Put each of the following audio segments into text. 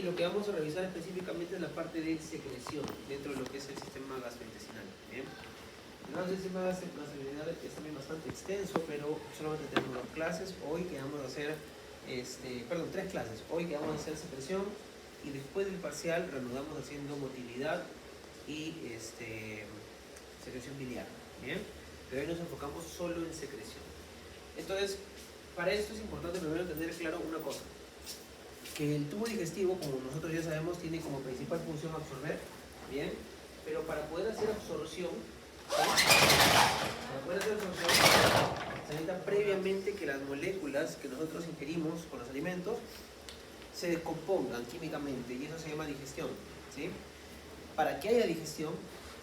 Y lo que vamos a revisar específicamente es la parte de secreción dentro de lo que es el sistema gastrointestinal. ¿Bien? El sistema gastrointestinal es también bastante extenso, pero solamente tenemos 2 clases hoy que vamos a hacer, 3 clases. Hoy que vamos a hacer secreción y después del parcial reanudamos haciendo motilidad y secreción biliar. ¿Bien? Pero hoy nos enfocamos solo en secreción. Entonces, para esto es importante primero tener claro una cosa. Que el tubo digestivo, como nosotros ya sabemos, tiene como principal función absorber, ¿bien? Pero para poder hacer absorción, se necesita previamente que las moléculas que nosotros ingerimos con los alimentos se descompongan químicamente, y eso se llama digestión, ¿sí? Para que haya digestión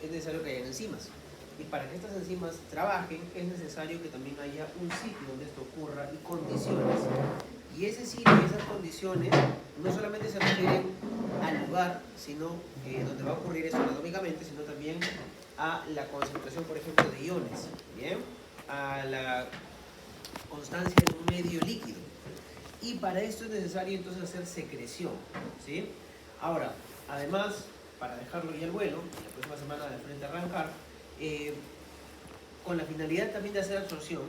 es necesario que haya enzimas, y para que estas enzimas trabajen es necesario que también haya un sitio donde esto ocurra y condiciones. Y ese sitio y esas condiciones no solamente se refieren al lugar, sino donde va a ocurrir eso anatómicamente, sino también a la concentración, por ejemplo, de iones, ¿bien? A la constancia en un medio líquido. Y para esto es necesario entonces hacer secreción, ¿sí? Ahora, además, para dejarlo ya al vuelo, la próxima semana de frente a arrancar, con la finalidad también de hacer absorción,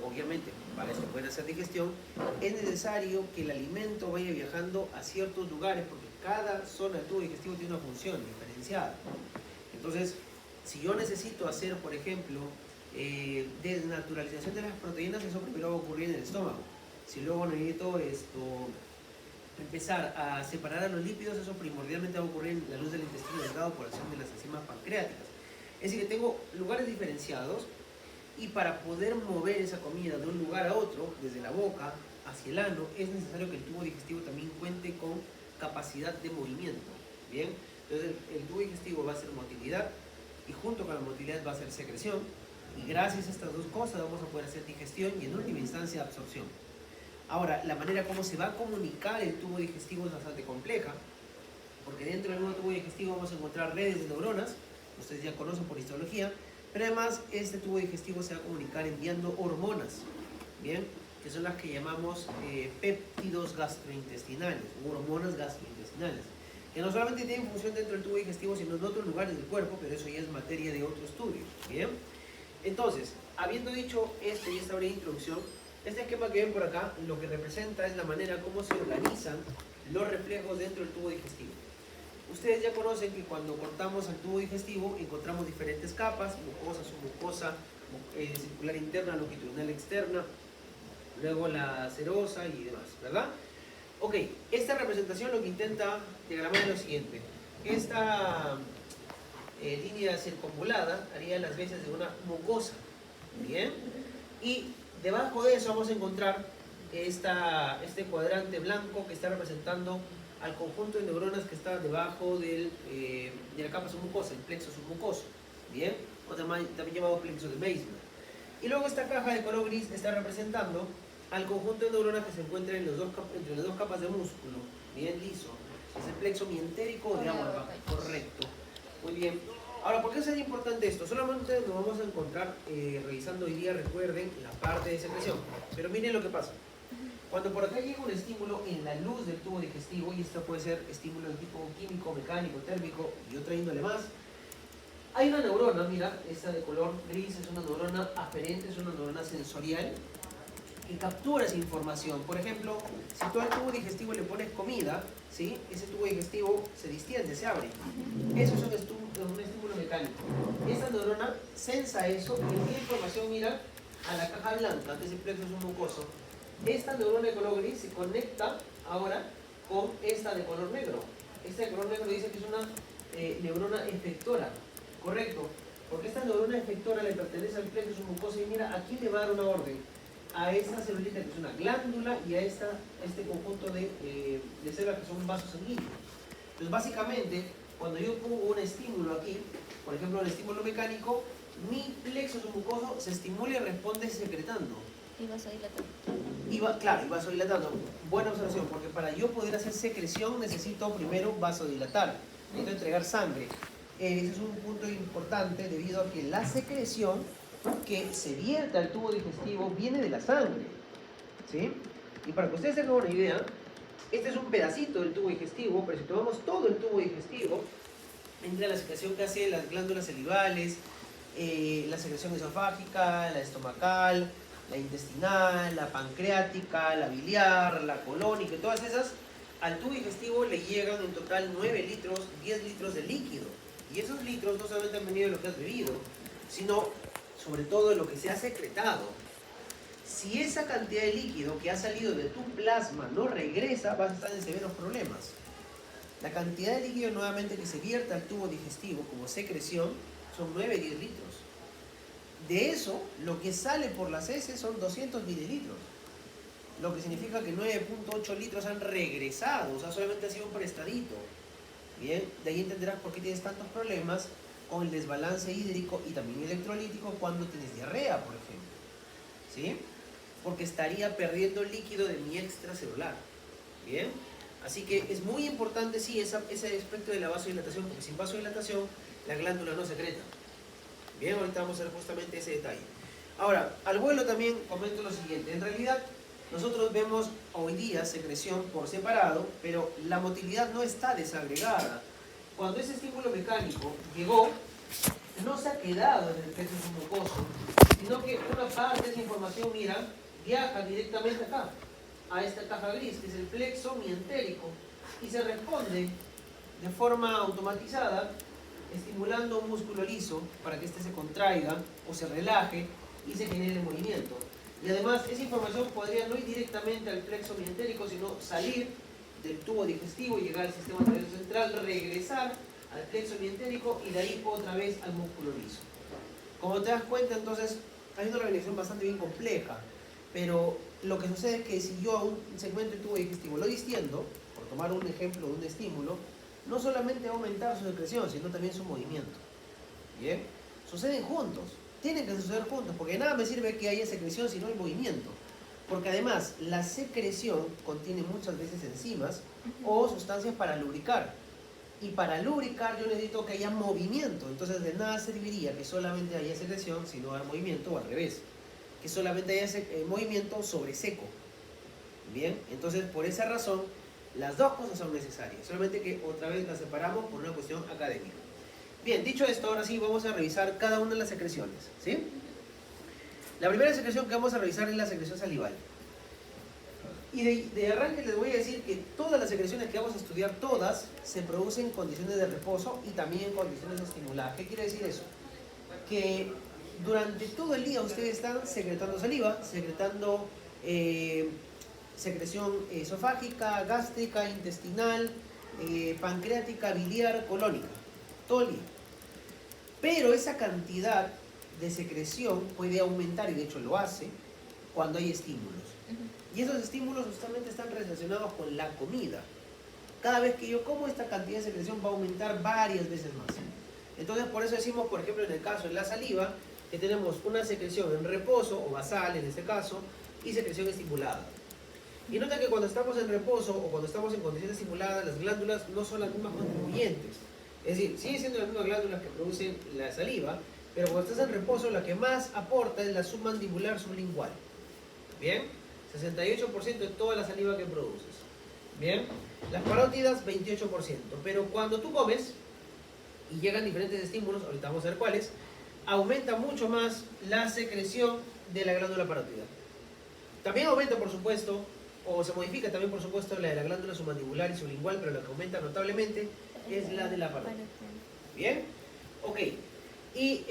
obviamente para esto pueden hacer digestión, es necesario que el alimento vaya viajando a ciertos lugares, porque cada zona del tubo digestivo tiene una función diferenciada. Entonces, si yo necesito hacer, por ejemplo, desnaturalización de las proteínas, eso primero va a ocurrir en el estómago. Si luego necesito empezar a separar a los lípidos, eso primordialmente va a ocurrir en la luz del intestino delgado por acción de las enzimas pancreáticas. Es decir, que tengo lugares diferenciados, y para poder mover esa comida de un lugar a otro, desde la boca hacia el ano, es necesario que el tubo digestivo también cuente con capacidad de movimiento. ¿Bien? Entonces el tubo digestivo va a hacer motilidad, y junto con la motilidad va a hacer secreción, y gracias a estas dos cosas vamos a poder hacer digestión y en última instancia absorción. Ahora, la manera como se va a comunicar el tubo digestivo es bastante compleja, porque dentro del mismo tubo digestivo vamos a encontrar redes de neuronas, ustedes ya conocen por histología, pero además este tubo digestivo se va a comunicar enviando hormonas, ¿bien? Que son las que llamamos péptidos gastrointestinales, o hormonas gastrointestinales, que no solamente tienen función dentro del tubo digestivo, sino en otros lugares del cuerpo, pero eso ya es materia de otro estudio, ¿bien? Entonces, habiendo dicho esto y esta breve introducción, este esquema que ven por acá, lo que representa es la manera como se organizan los reflejos dentro del tubo digestivo. Ustedes ya conocen que cuando cortamos el tubo digestivo encontramos diferentes capas, mucosa, submucosa, circular interna, longitudinal externa, luego la serosa y demás, ¿verdad? Ok, esta representación lo que intenta diagramar es lo siguiente. Esta línea circunvolada haría las veces de una mucosa, ¿bien? Y debajo de eso vamos a encontrar este cuadrante blanco que está representando al conjunto de neuronas que está debajo de la capa submucosa, el plexo submucoso, ¿bien? O también llamado plexo de Meissner. Y luego esta caja de color gris está representando al conjunto de neuronas que se encuentra entre las dos capas de músculo, bien liso. Es el plexo mientérico de agua, correcto. Muy bien. Ahora, ¿por qué es importante esto? Solamente nos vamos a encontrar revisando hoy día, recuerden, la parte de secreción. Pero miren lo que pasa. Cuando por acá llega un estímulo en la luz del tubo digestivo, y esto puede ser estímulo de tipo químico, mecánico, térmico y otra índole más, hay una neurona, mira, esta de color gris es una neurona aferente, es una neurona sensorial que captura esa información. Por ejemplo, si tú al tubo digestivo le pones comida, ¿sí? Ese tubo digestivo se distiende, se abre. Eso es un estímulo mecánico. Esta neurona sensa eso y envía información, mira, a la caja blanca, que es el plexo submucoso. Esta neurona de color gris se conecta ahora con esta de color negro. Esta de color negro dice que es una neurona efectora, correcto, porque esta neurona efectora le pertenece al plexo submucoso y mira, aquí le va a dar una orden a esta celulita que es una glándula y a este conjunto de células que son vasos sanguíneos. Entonces básicamente, cuando yo pongo un estímulo aquí, por ejemplo un estímulo mecánico, mi plexo submucoso se estimula y responde secretando. Y vasodilatando. Claro, y vasodilatando. Buena observación, porque para yo poder hacer secreción necesito primero vasodilatar, necesito entregar sangre. Ese es un punto importante debido a que la secreción que se vierte al tubo digestivo viene de la sangre, ¿sí? Y para que ustedes tengan una idea, este es un pedacito del tubo digestivo, pero si tomamos todo el tubo digestivo, entra la secreción que hace las glándulas salivales, la secreción esofágica, la estomacal, la intestinal, la pancreática, la biliar, la colónica, todas esas, al tubo digestivo le llegan en total 9 litros, 10 litros de líquido. Y esos litros no solamente han venido de lo que has bebido, sino sobre todo de lo que se ha secretado. Si esa cantidad de líquido que ha salido de tu plasma no regresa, vas a estar en severos problemas. La cantidad de líquido nuevamente que se vierta al tubo digestivo como secreción son 9-10 litros. De eso, lo que sale por las heces son 200 mililitros. Lo que significa que 9.8 litros han regresado, o sea, solamente ha sido un prestadito. Bien, de ahí entenderás por qué tienes tantos problemas con el desbalance hídrico y también electrolítico cuando tienes diarrea, por ejemplo. ¿Sí? Porque estaría perdiendo líquido de mi extracelular. Bien, así que es muy importante, sí, ese aspecto de la vasodilatación, porque sin vasodilatación la glándula no secreta. Bien, ahorita vamos a ver justamente ese detalle. Ahora, al vuelo también comento lo siguiente. En realidad, nosotros vemos hoy día secreción por separado, pero la motilidad no está desagregada. Cuando ese estímulo mecánico llegó, no se ha quedado en el plexo submucoso, sino que una parte de esa información, mira, viaja directamente acá, a esta caja gris, que es el plexo mientérico, y se responde de forma automatizada, estimulando un músculo liso para que éste se contraiga o se relaje y se genere movimiento. Y además, esa información podría no ir directamente al plexo mientérico, sino salir del tubo digestivo y llegar al sistema nervioso central, regresar al plexo mientérico y de ahí otra vez al músculo liso. Como te das cuenta, entonces, hay una organización bastante bien compleja, pero lo que sucede es que si yo a un segmento del tubo digestivo lo distiendo, por tomar un ejemplo de un estímulo, no solamente va a aumentar su secreción, sino también su movimiento. ¿Bien? Suceden juntos, tienen que suceder juntos, porque de nada me sirve que haya secreción si no hay movimiento. Porque además, la secreción contiene muchas veces enzimas o sustancias para lubricar. Y para lubricar yo necesito que haya movimiento. Entonces de nada serviría que solamente haya secreción si no hay movimiento, o al revés. Que solamente haya movimiento sobre seco. Bien, entonces por esa razón las dos cosas son necesarias. Solamente que otra vez las separamos por una cuestión académica. Bien, dicho esto, ahora sí vamos a revisar cada una de las secreciones. ¿Sí? La primera secreción que vamos a revisar es la secreción salival. Y de arranque les voy a decir que todas las secreciones que vamos a estudiar, todas se producen en condiciones de reposo y también en condiciones de estimular. ¿Qué quiere decir eso? Que durante todo el día ustedes están secretando saliva, secretando secreción esofágica, gástrica, intestinal, pancreática, biliar, colónica, todo el día. Pero esa cantidad de secreción puede aumentar, y de hecho lo hace, cuando hay estímulos. Y esos estímulos justamente están relacionados con la comida. Cada vez que yo como, esta cantidad de secreción va a aumentar varias veces más. Entonces, por eso decimos, por ejemplo, en el caso de la saliva, que tenemos una secreción en reposo, o basal en este caso, y secreción estimulada. Y nota que cuando estamos en reposo o cuando estamos en condiciones estimuladas, las glándulas no son las mismas contribuyentes. Es decir, siguen siendo las mismas glándulas que producen la saliva, pero cuando estás en reposo, la que más aporta es la submandibular sublingual. ¿Bien? 68% de toda la saliva que produces. Bien, las parótidas 28%. Pero cuando tú comes y llegan diferentes estímulos, ahorita vamos a ver cuáles, aumenta mucho más la secreción de la glándula parótida. También aumenta, por supuesto, o se modifica también, por supuesto, la de la glándula submandibular y sublingual, pero la que aumenta notablemente es la de la parótida. Bien, ok. Y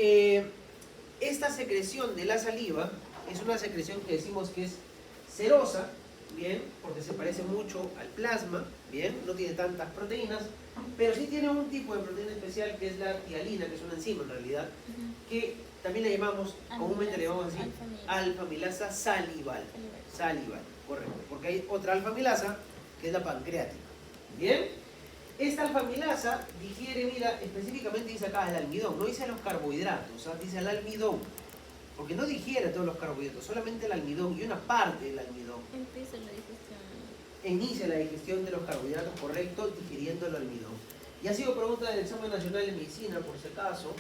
esta secreción de la saliva es una secreción que decimos que es serosa, bien, porque se parece mucho al plasma, bien, no tiene tantas proteínas, pero sí tiene un tipo de proteína especial que es la tialina, que es una enzima en realidad, que también le llamamos, comúnmente le llamamos así, alfa-amilasa salival. Salival, correcto, porque hay otra alfa-amilasa que es la pancreática, bien. Esta alfa-amilasa digiere, mira, específicamente dice acá el almidón, no dice los carbohidratos, o sea, dice el almidón. Porque no digiere todos los carbohidratos, solamente el almidón y una parte del almidón. Empieza la digestión. Inicia la digestión de los carbohidratos, correcto, digiriendo el almidón. Y ha sido pregunta del examen nacional de medicina, por si acaso.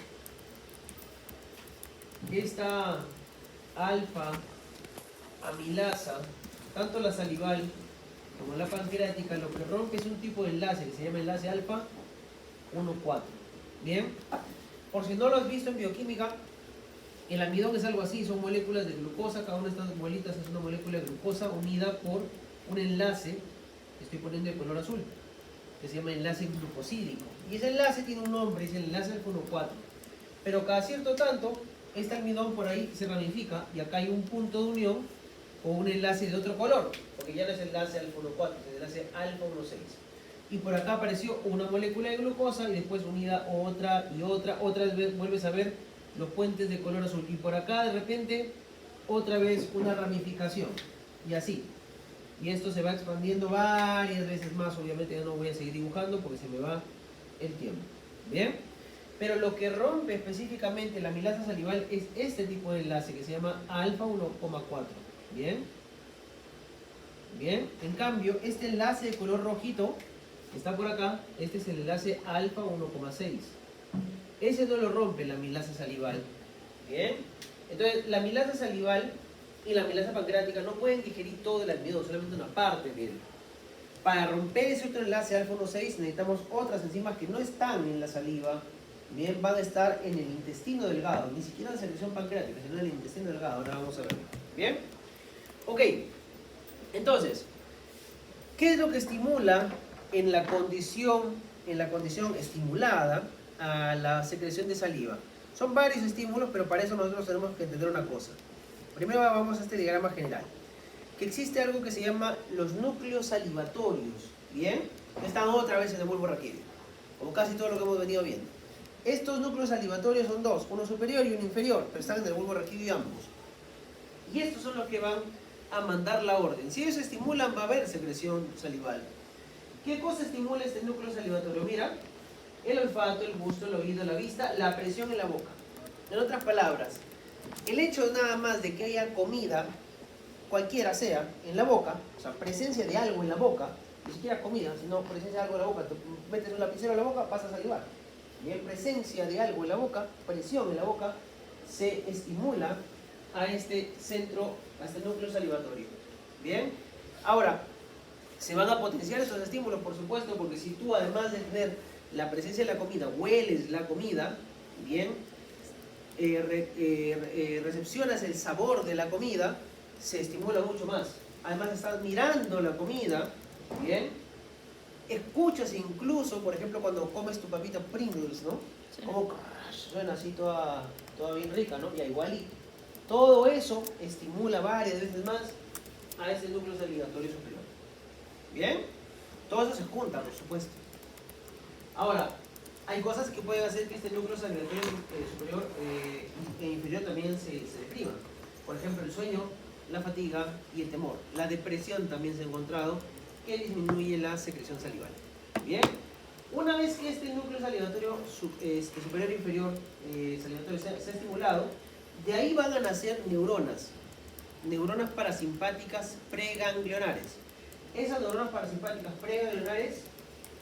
Esta alfa amilasa, tanto la salival como la pancreática, lo que rompe es un tipo de enlace que se llama enlace alfa 1,4. Bien, por si no lo has visto en bioquímica, el almidón es algo así, son moléculas de glucosa, cada una de estas bolitas es una molécula de glucosa unida por un enlace, que estoy poniendo de color azul, que se llama enlace glucosídico. Y ese enlace tiene un nombre, es el enlace alfa 1,4. Pero cada cierto tanto, este almidón por ahí se ramifica y acá hay un punto de unión con un enlace de otro color, porque ya no es enlace alfa 1,4, es el enlace alfa 1,6. Y por acá apareció una molécula de glucosa y después unida otra y otra vez vuelves a ver los puentes de color azul. Y por acá de repente otra vez una ramificación. Y así. Y esto se va expandiendo varias veces más. Obviamente ya no voy a seguir dibujando porque se me va el tiempo. ¿Bien? Pero lo que rompe específicamente la amilasa salival es este tipo de enlace que se llama alfa 1,4. ¿Bien? Bien. En cambio, este enlace de color rojito que está por acá, este es el enlace alfa 1,6. Ese no lo rompe la amilasa salival. ¿Bien? Entonces, la amilasa salival y la amilasa pancreática no pueden digerir todo el almidón, solamente una parte de él. Para romper ese otro enlace alfa 1,6 necesitamos otras enzimas que no están en la saliva, bien, van a estar en el intestino delgado, ni siquiera en la secreción pancreática, sino en el intestino delgado. Ahora vamos a ver. ¿Bien? Ok. Entonces, ¿qué es lo que estimula en la condición estimulada a la secreción de saliva? Son varios estímulos, pero para eso nosotros tenemos que entender una cosa. Primero vamos a este diagrama general. Que existe algo que se llama los núcleos salivatorios. ¿Bien? Están otra vez en el bulbo raquídeo, como casi todo lo que hemos venido viendo. Estos núcleos salivatorios son dos, uno superior y uno inferior, pero están en el bulbo raquídeo ambos. Y estos son los que van a mandar la orden. Si ellos se estimulan, va a haber secreción salival. ¿Qué cosa estimula este núcleo salivatorio? Mira, el olfato, el gusto, el oído, la vista, la presión en la boca. En otras palabras, el hecho nada más de que haya comida, cualquiera sea, en la boca, o sea, presencia de algo en la boca, ni siquiera comida, sino presencia de algo en la boca, te metes un lapicero en la boca, vas a salivar. Bien, presencia de algo en la boca, presión en la boca, se estimula a este centro, a este núcleo salivatorio. Bien, ahora, se van a potenciar estos estímulos, por supuesto, porque si tú, además de tener la presencia de la comida, hueles la comida, bien, recepcionas el sabor de la comida, se estimula mucho más. Además estás mirando la comida, bien, escuchas incluso, por ejemplo, cuando comes tu papita Pringles, ¿no? Sí. Como suena así toda bien rica, ¿no? Y igual todo eso estimula varias veces más a ese núcleo salivatorio superior. ¿Bien? Todo eso se junta, por supuesto. Ahora, hay cosas que pueden hacer que este núcleo salivatorio superior e inferior también se depriman. Por ejemplo, el sueño, la fatiga y el temor. La depresión también se ha encontrado que disminuye la secreción salival. Bien, una vez que este núcleo salivatorio superior e inferior salivatorio se ha estimulado, de ahí van a nacer neuronas parasimpáticas preganglionares. Esas neuronas parasimpáticas preganglionares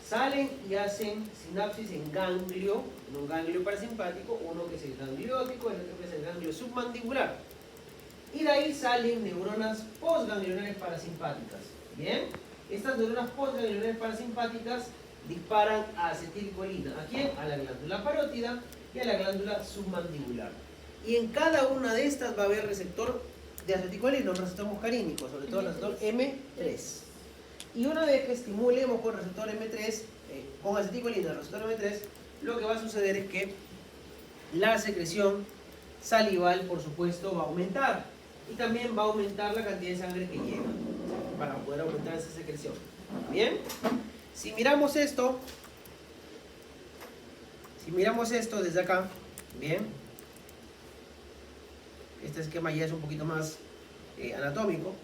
salen y hacen sinapsis en ganglio, en un ganglio parasimpático, uno que es el gangliótico, el otro que es el ganglio submandibular. Y de ahí salen neuronas postganglionares parasimpáticas. Bien, estas neuronas postganglionares parasimpáticas disparan a acetilcolina. ¿A quién? A la glándula parótida y a la glándula submandibular. Y en cada una de estas va a haber receptor de acetilcolina, un receptor muscarínico, sobre todo el receptor M3. Y una vez que estimulemos con receptor M3, con acetilcolina, el receptor M3, lo que va a suceder es que la secreción salival, por supuesto, va a aumentar. Y también va a aumentar la cantidad de sangre que llega para poder aumentar esa secreción. Bien, si miramos esto desde acá, bien, este esquema ya es un poquito más anatómico.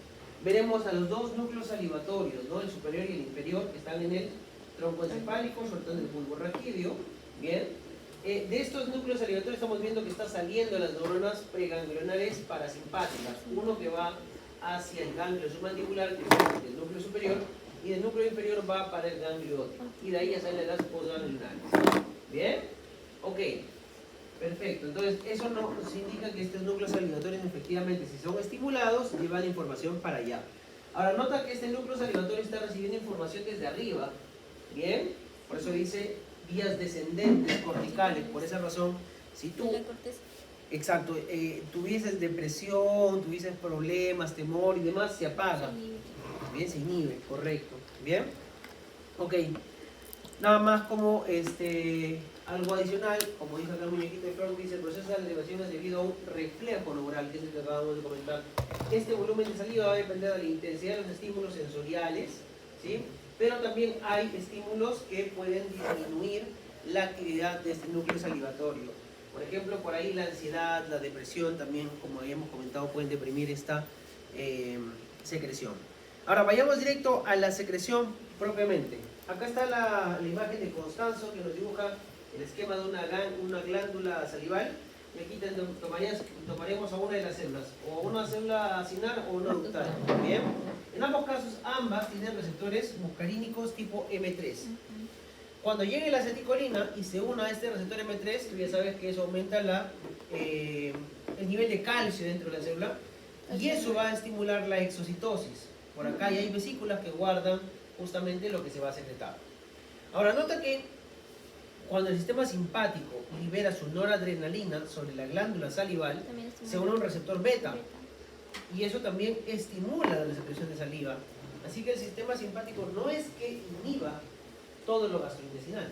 Veremos a los dos núcleos salivatorios, ¿no? El superior y el inferior, que están en el tronco encefálico, sobre todo en el bulbo raquídeo. Bien, de estos núcleos salivatorios estamos viendo que está saliendo las neuronas preganglionares parasimpáticas, uno que va hacia el ganglio submandibular, que es el núcleo superior, y el núcleo inferior va para el ganglio óptico, y de ahí ya salen las postganglionares. Bien, ok, perfecto. Entonces eso nos indica que estos núcleos salivatorios efectivamente, si son estimulados, llevan la información para allá. Ahora, nota que este núcleo salivatorio está recibiendo información desde arriba. ¿Bien? Por eso dice vías descendentes corticales. Por esa razón, si tú... Exacto, tuvieses depresión, tuvieses problemas, temor y demás, se apaga. Bien, se inhibe, correcto. Bien, ok. Nada más como algo adicional, como dice acá el muñequito de Frank, dice el proceso de elevación es debido a un reflejo neural, que es el que acabamos de comentar. Este volumen de saliva va a depender de la intensidad de los estímulos sensoriales, ¿sí? Pero también hay estímulos que pueden disminuir la actividad de este núcleo salivatorio. Por ejemplo, por ahí la ansiedad, la depresión también, como habíamos comentado, pueden deprimir esta secreción. Ahora vayamos directo a la secreción propiamente. Acá está la imagen de Constanzo que nos dibuja el esquema de una glándula salival. Y aquí tomaremos a una de las células, o una célula acinar o una ductal. Bien. En ambos casos, ambas tienen receptores muscarínicos tipo M3. Cuando llegue la acetilcolina y se una a este receptor M3, tú ya sabes que eso aumenta el nivel de calcio dentro de la célula y eso va a estimular la exocitosis. Por acá ya hay vesículas que guardan justamente lo que se va a secretar. Ahora, nota que cuando el sistema simpático libera su noradrenalina sobre la glándula salival, se une a un receptor beta y eso también estimula la secreción de saliva. Así que el sistema simpático no es que inhiba todo lo gastrointestinal.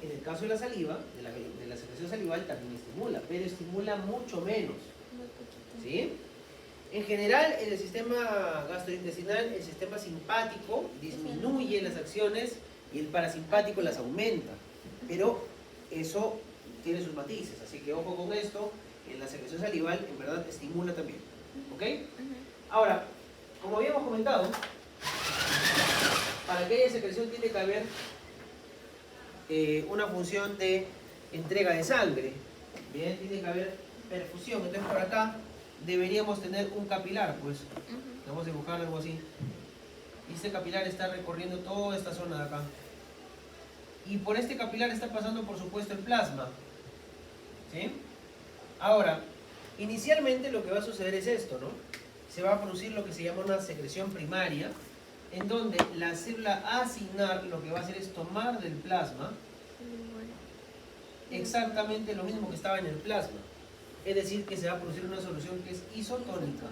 En el caso de la saliva, de la secreción salival, también estimula, pero estimula mucho menos. ¿Sí? En general, en el sistema gastrointestinal, el sistema simpático disminuye las acciones y el parasimpático las aumenta. Pero eso tiene sus matices, así que ojo con esto. En la secreción salival, en verdad, estimula también. ¿Ok? Ahora, como habíamos comentado, para aquella secreción tiene que haber una función de entrega de sangre. Bien, tiene que haber perfusión. Entonces por acá deberíamos tener un capilar, pues. Vamos a dibujar algo así. Y este capilar está recorriendo toda esta zona de acá. Y por este capilar está pasando, por supuesto, el plasma. ¿Sí? Ahora, inicialmente lo que va a suceder es esto, ¿no? Se va a producir lo que se llama una secreción primaria, en donde la célula acinar lo que va a hacer es tomar del plasma exactamente lo mismo que estaba en el plasma. Es decir, que se va a producir una solución que es isotónica.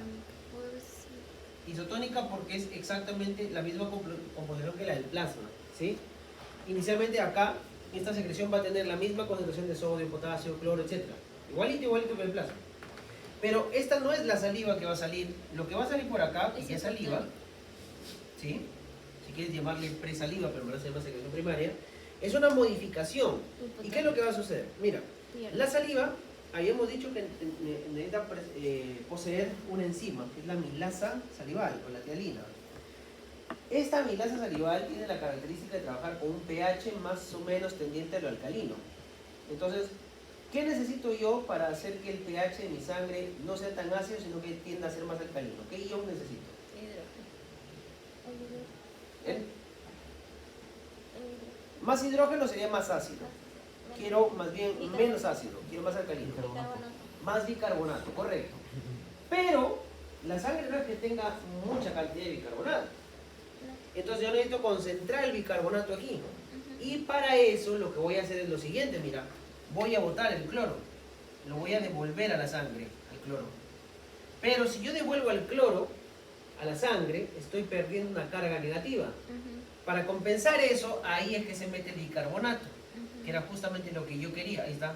Isotónica porque es exactamente la misma composición que la del plasma, ¿sí? Inicialmente acá, esta secreción va a tener la misma concentración de sodio, potasio, cloro, etc. Igualito que el plasma. Pero esta no es la saliva que va a salir. Lo que va a salir por acá, que es saliva, ¿sí? Si quieres llamarle presaliva, pero me lo hace más secreción primaria, es una modificación. ¿Y qué es lo que va a suceder? Mira, la saliva, habíamos dicho que necesita poseer una enzima, que es la milasa salival, o la tialina. Esta milasa salival tiene la característica de trabajar con un pH más o menos tendiente a lo alcalino. Entonces, ¿qué necesito yo para hacer que el pH de mi sangre no sea tan ácido, sino que tienda a ser más alcalino? ¿Qué ion necesito? Más hidrógeno sería más ácido. Quiero más bien menos ácido, quiero más alcalino. Más bicarbonato, correcto. Pero la sangre no es que tenga mucha cantidad de bicarbonato. Entonces yo necesito concentrar el bicarbonato aquí. Y para eso lo que voy a hacer es lo siguiente, mira. Voy a botar el cloro. Lo voy a devolver a la sangre, al cloro. Pero si yo devuelvo el cloro a la sangre, estoy perdiendo una carga negativa. Para compensar eso, ahí es que se mete el bicarbonato, que era justamente lo que yo quería. Ahí está.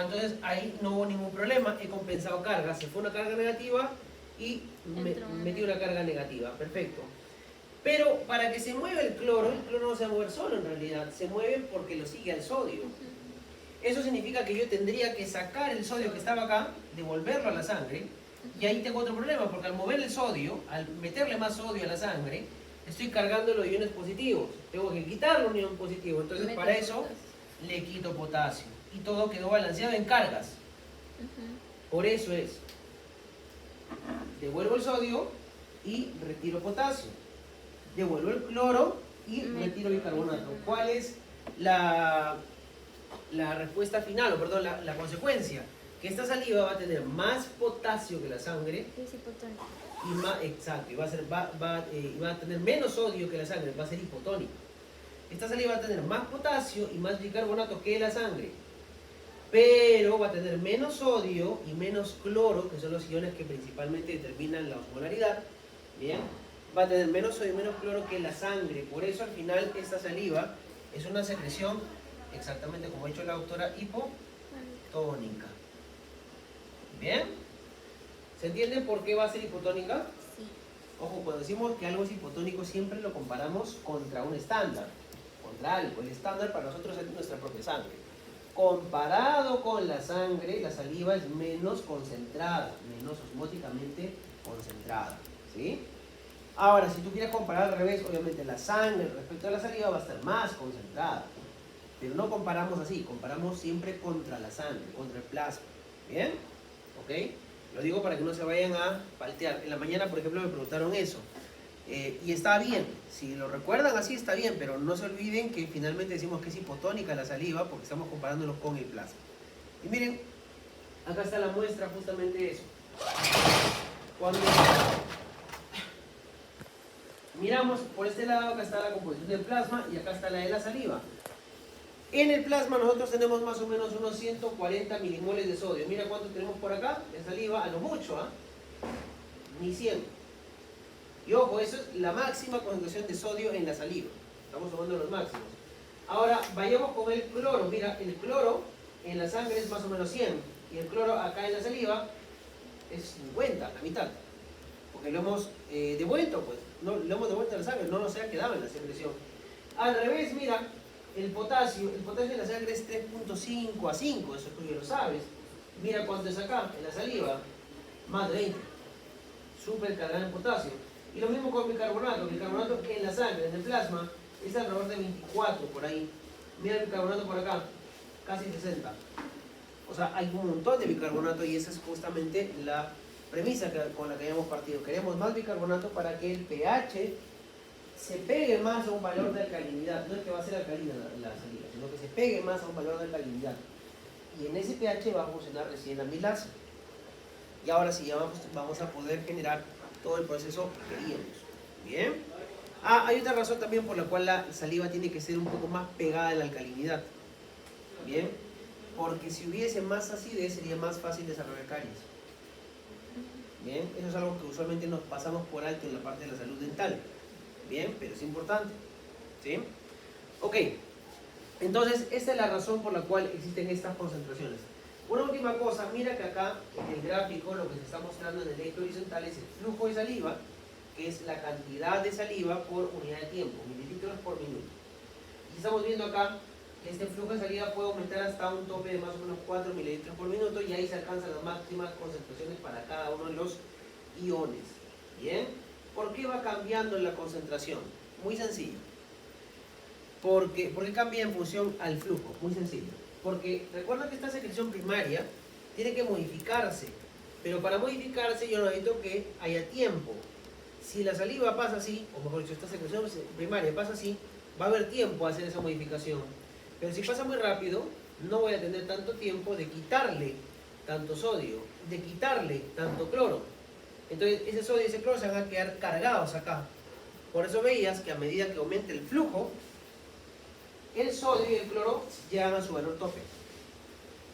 Entonces ahí no hubo ningún problema, he compensado carga. Se fue una carga negativa y metí una carga negativa. Perfecto. Pero para que se mueva el cloro no se va a mover solo en realidad, se mueve porque lo sigue al sodio. Eso significa que yo tendría que sacar el sodio que estaba acá, devolverlo a la sangre, y ahí tengo otro problema, porque al mover el sodio, al meterle más sodio a la sangre, estoy cargando los iones positivos. Tengo que quitarle un ion positivo, entonces para eso le quito potasio. Y todo quedó balanceado en cargas. Por eso es, devuelvo el sodio y retiro potasio. Devuelvo el cloro y retiro bicarbonato. ¿Cuál es la respuesta final, o perdón, la consecuencia? Que esta saliva va a tener más potasio que la sangre y más, exacto, y va a tener menos sodio que la sangre, va a ser hipotónica. Esta saliva va a tener más potasio y más bicarbonato que la sangre, pero va a tener menos sodio y menos cloro, que son los iones que principalmente determinan la osmolaridad. Bien, va a tener menos sodio y menos cloro que la sangre. Por eso al final esta saliva es una secreción, exactamente como ha dicho la doctora, hipotónica. Bien, ¿se entiende por qué va a ser hipotónica? Sí. Ojo, cuando decimos que algo es hipotónico siempre lo comparamos contra un estándar, contra algo. El estándar para nosotros es nuestra propia sangre. Comparado con la sangre, la saliva es menos concentrada, menos osmóticamente concentrada, ¿sí? Ahora, si tú quieres comparar al revés, obviamente la sangre respecto a la saliva va a estar más concentrada. Pero no comparamos así, comparamos siempre contra la sangre, contra el plasma. ¿Bien? ¿Ok? Lo digo para que no se vayan a paltear. En la mañana, por ejemplo, me preguntaron eso. Y está bien, si lo recuerdan así está bien, pero no se olviden que finalmente decimos que es hipotónica la saliva porque estamos comparándolo con el plasma. Y miren, acá está la muestra justamente de eso. Cuando miramos por este lado, acá está la composición del plasma y acá está la de la saliva. En el plasma nosotros tenemos más o menos unos 140 milimoles de sodio. Mira cuánto tenemos por acá de saliva, a lo mucho, ¿ah? Ni 100. Y ojo, eso es la máxima concentración de sodio en la saliva. Estamos tomando los máximos. Ahora, vayamos con el cloro. Mira, el cloro en la sangre es más o menos 100. Y el cloro acá en la saliva es 50, la mitad. Porque lo hemos devuelto, pues. No, lo hemos devuelto a la sangre, no nos ha quedado en la secreción. Al revés, mira, el potasio en la sangre es 3.5 a 5, eso tú ya lo sabes. Mira cuánto es acá, en la saliva, más de 20. Súper cargada en potasio. Y lo mismo con bicarbonato. Bicarbonato en la sangre, en el plasma, es alrededor de 24 por ahí. Mira el bicarbonato por acá, casi 60. O sea, hay un montón de bicarbonato y esa es justamente la premisa con la que habíamos partido. Queremos más bicarbonato para que el pH se pegue más a un valor de alcalinidad. No es que va a ser alcalina la salida, sino que se pegue más a un valor de alcalinidad. Y en ese pH va a funcionar recién la amilasa. Y ahora sí, ya vamos a poder generar todo el proceso que queríamos. Bien. Hay otra razón también por la cual la saliva tiene que ser un poco más pegada a la alcalinidad. Bien. Porque si hubiese más acidez sería más fácil desarrollar caries. Bien. Eso es algo que usualmente nos pasamos por alto en la parte de la salud dental. Bien, pero es importante. ¿Sí? Ok. Entonces, esta es la razón por la cual existen estas concentraciones. Una última cosa, mira que acá en el gráfico lo que se está mostrando en el eje horizontal es el flujo de saliva, que es la cantidad de saliva por unidad de tiempo, mililitros por minuto. Y estamos viendo acá que este flujo de saliva puede aumentar hasta un tope de más o menos 4 mililitros por minuto y ahí se alcanzan las máximas concentraciones para cada uno de los iones. ¿Bien? ¿Por qué va cambiando la concentración? Muy sencillo. ¿Por qué cambia en función al flujo? Muy sencillo. Porque recuerda que esta secreción primaria tiene que modificarse, pero para modificarse yo necesito que haya tiempo. Si la saliva pasa así, o mejor dicho, esta secreción primaria pasa así, va a haber tiempo a hacer esa modificación. Pero si pasa muy rápido, no voy a tener tanto tiempo de quitarle tanto sodio, de quitarle tanto cloro. Entonces ese sodio y ese cloro se van a quedar cargados acá. Por eso veías que a medida que aumente el flujo, el sodio y el cloro llegan a su valor tope.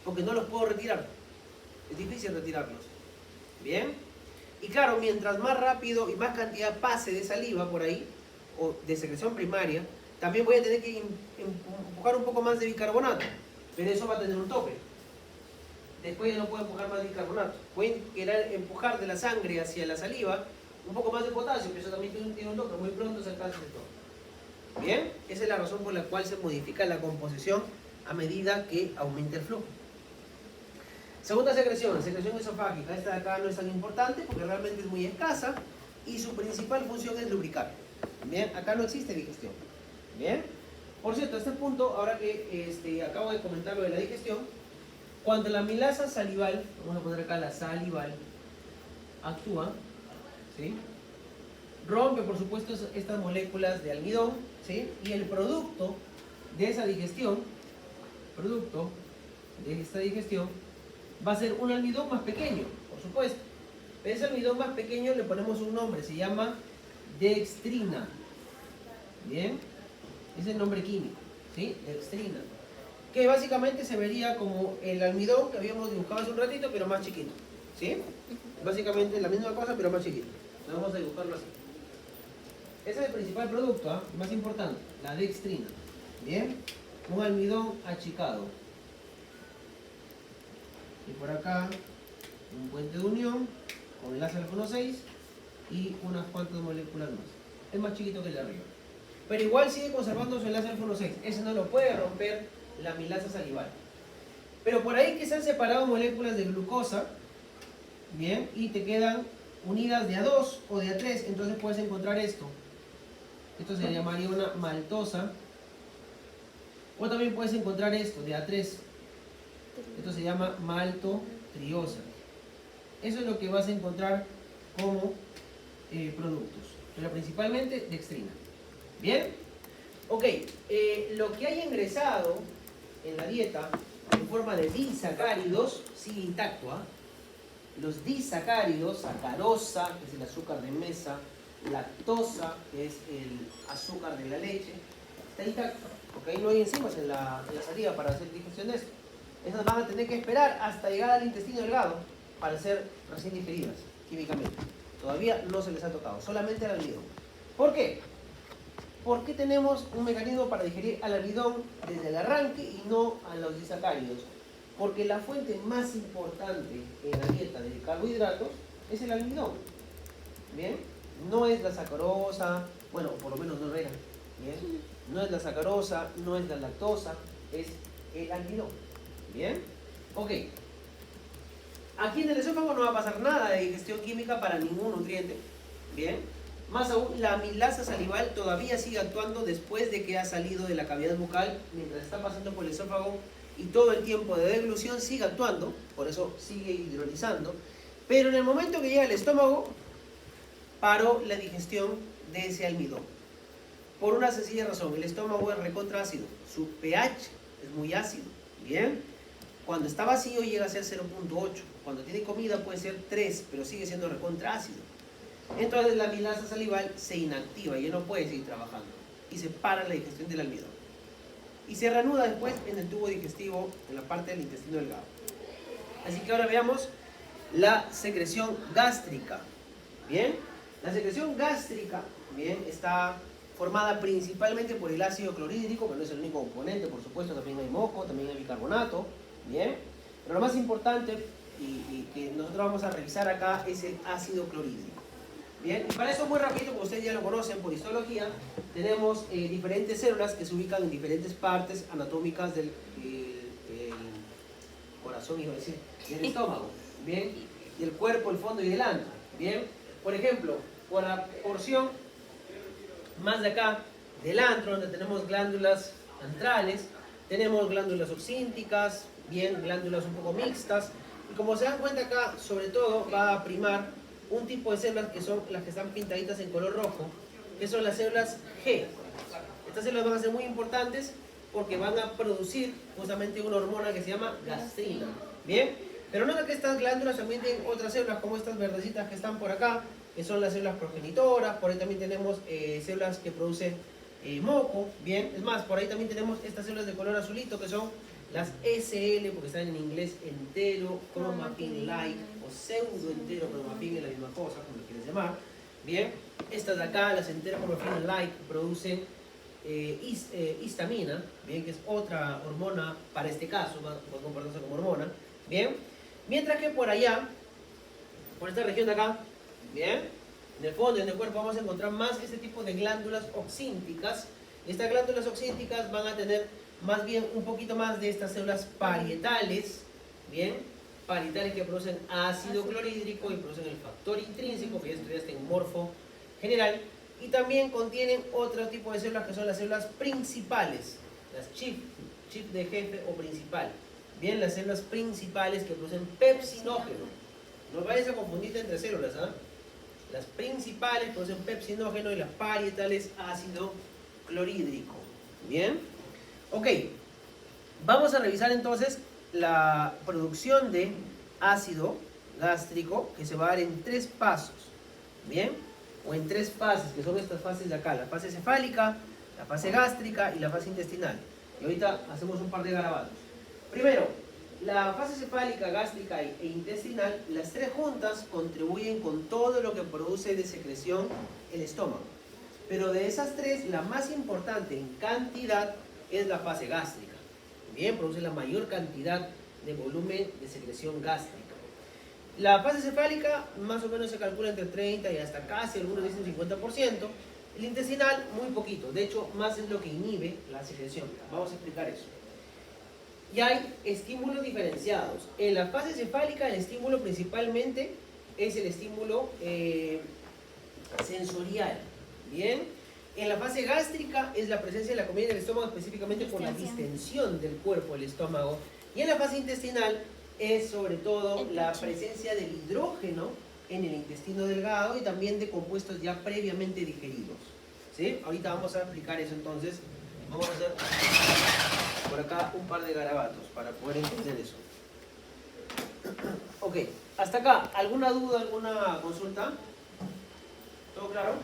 Porque no los puedo retirar. Es difícil retirarlos. ¿Bien? Y claro, mientras más rápido y más cantidad pase de saliva por ahí, o de secreción primaria, también voy a tener que empujar un poco más de bicarbonato. Pero eso va a tener un tope. Después ya no puedo empujar más bicarbonato. Voy a querer empujar de la sangre hacia la saliva un poco más de potasio, pero eso también tiene un tope. Muy pronto se alcanza el tope. Bien, esa es la razón por la cual se modifica la composición a medida que aumenta el flujo. Segunda secreción esofágica. Esta de acá no es tan importante porque realmente es muy escasa y su principal función es lubricar. Bien, acá no existe digestión. Bien, por cierto, a este punto, ahora que acabo de comentar lo de la digestión, cuando la amilasa salival, vamos a poner acá la salival, actúa, ¿sí? Rompe, por supuesto, estas moléculas de almidón, ¿sí? Y el producto de esa digestión, va a ser un almidón más pequeño, por supuesto. ese almidón más pequeño le ponemos un nombre, se llama dextrina. Bien, ese es el nombre químico, ¿sí? Dextrina. Que básicamente se vería como el almidón que habíamos dibujado hace un ratito, pero más chiquito, ¿sí? Básicamente la misma cosa, pero más chiquito. Vamos a dibujarlo así. Ese es el principal producto, ¿eh? Más importante, la dextrina. Bien, un almidón achicado. Y por acá, un puente de unión con enlace alcono 6 y unas cuantas moléculas más. Es más chiquito que el de arriba. Pero igual sigue conservando su enlace alcono 6. Ese no lo puede romper la amilasa salival. Pero por ahí que se han separado moléculas de glucosa, bien, y te quedan unidas de A2 o de A3, entonces puedes encontrar esto. Esto se llamaría una maltosa. O también puedes encontrar esto, de A3. Esto se llama maltotriosa. Eso es lo que vas a encontrar como productos. Pero principalmente dextrina. ¿Bien? Ok, lo que hay ingresado en la dieta en forma de disacáridos sigue intacto. Los disacáridos, sacarosa, que es el azúcar de mesa, lactosa, que es el azúcar de la leche, está intacto, porque ahí no hay enzimas en la saliva para hacer digestión de esto. Esas van a tener que esperar hasta llegar al intestino delgado para ser recién digeridas químicamente. Todavía no se les ha tocado, solamente al almidón. ¿Por qué? ¿Por qué tenemos un mecanismo para digerir al almidón desde el arranque y no a los disacáridos? Porque la fuente más importante en la dieta de carbohidratos es el almidón. ¿Bien? No es la sacarosa, bueno, por lo menos no era. ¿Bien? No es la sacarosa, no es la lactosa, es el almidón. ¿Bien? Ok. Aquí en el esófago no va a pasar nada de digestión química para ningún nutriente. ¿Bien? Más aún, la amilasa salival todavía sigue actuando después de que ha salido de la cavidad bucal, mientras está pasando por el esófago y todo el tiempo de deglución sigue actuando, por eso sigue hidrolizando. Pero en el momento que llega al estómago, paró la digestión de ese almidón. Por una sencilla razón, el estómago es recontra ácido, su pH es muy ácido. Bien, cuando está vacío llega a ser 0.8, cuando tiene comida puede ser 3, pero sigue siendo recontra ácido. Entonces la amilasa salival se inactiva y ya no puede seguir trabajando y se para la digestión del almidón y se reanuda después en el tubo digestivo, en la parte del intestino delgado. Así que ahora veamos la secreción gástrica. Bien, la secreción gástrica, bien, está formada principalmente por el ácido clorhídrico, que no es el único componente, por supuesto, también hay moco, también hay bicarbonato. Bien, pero lo más importante y que nosotros vamos a revisar acá es el ácido clorhídrico. Bien, y para eso muy rapidito, como ustedes ya lo conocen por histología, tenemos diferentes células que se ubican en diferentes partes anatómicas del corazón, iba a decir, del estómago, bien, y el cuerpo, el fondo y el antro, bien. Por ejemplo, por la porción más de acá del antro, donde tenemos glándulas antrales, tenemos glándulas oxínticas, bien, glándulas un poco mixtas, y como se dan cuenta acá, sobre todo va a primar un tipo de células que son las que están pintaditas en color rojo, que son las células G. Estas células van a ser muy importantes porque van a producir justamente una hormona que se llama gastrina. Bien, pero nota que estas glándulas también tienen otras células como estas verdecitas que están por acá, que son las células progenitoras. Por ahí también tenemos células que producen moco. Bien, es más, por ahí también tenemos estas células de color azulito que son las SL, porque están en inglés enterochromafin-like o pseudo-enterochromafin, es la misma cosa, como lo quieres llamar. Bien, estas de acá, las enterochromafin-like, producen histamina, bien, que es otra hormona para este caso, va a comportarse como hormona. Bien, mientras que por allá, por esta región de acá, bien, en el fondo y en el cuerpo vamos a encontrar más este tipo de glándulas oxínticas. Estas glándulas oxínticas van a tener más bien un poquito más de estas células parietales, bien, parietales que producen ácido clorhídrico y producen el factor intrínseco, que ya estudiaste en morfo general, y también contienen otro tipo de células que son las células principales, las chip de jefe o principal, bien, las células principales que producen pepsinógeno. No vayas a confundirte entre células, ¿ah? Las principales producen pepsinógeno y las parietales ácido clorhídrico, bien. Ok, vamos a revisar entonces la producción de ácido, gástrico que se va a dar en 3 pasos, ¿bien? O en 3 fases, que son estas fases de acá, la fase cefálica, la fase gástrica y la fase intestinal. Y ahorita hacemos un par de garabatos. Primero, la fase cefálica, gástrica e intestinal, las 3 juntas contribuyen con todo lo que produce de secreción el estómago. Pero de esas 3, la más importante en cantidad es la fase gástrica. Bien, produce la mayor cantidad de volumen de secreción gástrica. La fase cefálica más o menos se calcula entre 30 y hasta casi, algunos dicen 50%. El intestinal, muy poquito. De hecho, más es lo que inhibe la secreción. Vamos a explicar eso. Y hay estímulos diferenciados. En la fase cefálica, el estímulo principalmente es el estímulo sensorial. Bien. En la fase gástrica es la presencia de la comida en el estómago, específicamente por la distensión del cuerpo del estómago. Y en la fase intestinal es sobre todo la presencia del hidrógeno en el intestino delgado y también de compuestos ya previamente digeridos. ¿Sí? Ahorita vamos a explicar eso entonces. Vamos a hacer por acá un par de garabatos para poder entender eso. Ok, hasta acá. ¿Alguna duda, alguna consulta? ¿Todo claro?